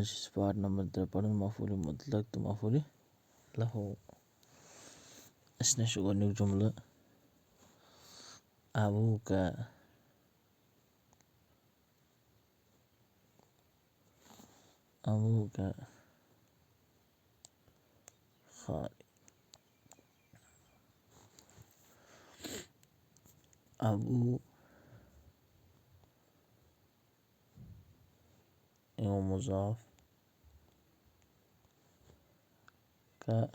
آج اس part number 53 مفعول مطلق تو مفعول له. اسنا شغل جملة أبوك خالي. أبو يوم مضاف ك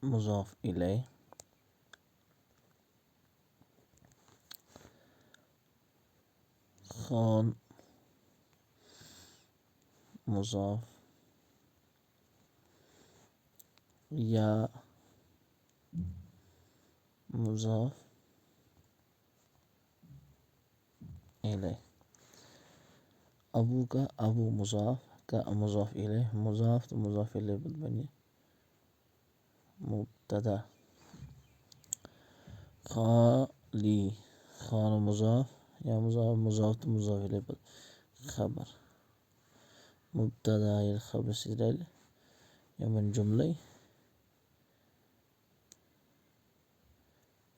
مضاف إليه. خان مضاف يا مضاف إليه. أبوك أبو مضاف كمضاف إليه مضاف مضاف إليه بالبني مبتدأ. خالي خان مضاف يا مضاف مضاف مضاف إليه خبر مبتدأ الخبر سيرل يا من جملة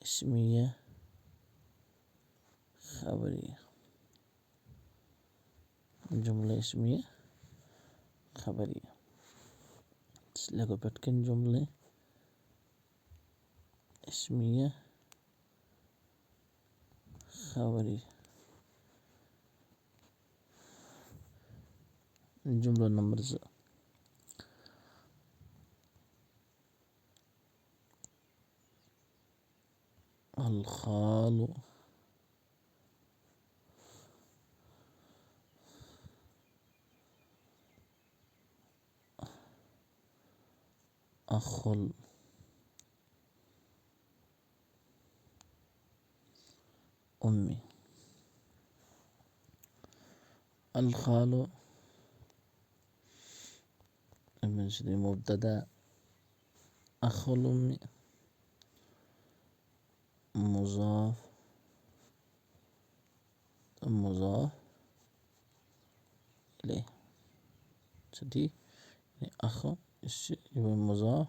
اسمية خبرية. جملة اسمية خبرية لكو بتكن جملة اسمية خبرية. الجملة نمبر الخال أخ أمي. الخال مبتدأ أخ الأم مضاف مضاف إليه. jadi ini أخ يبقى مضاف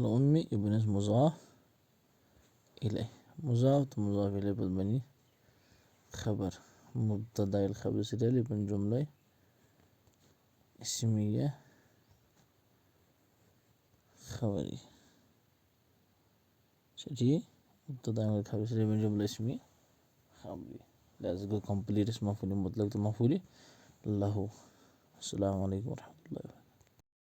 الأم يبقى مضاف إليه مضاف مضاف إليه بالبني خبر مبتدأ الخبر سيرل يبقى جملة اسمية خبرية. jadi مبتدأ الخبر سيرل يبقى جملة اسمية خبرية. Let's go complete اسم مفعول مطلق تو مفعول له. السلام عليكم ورحمة الله وبركاته.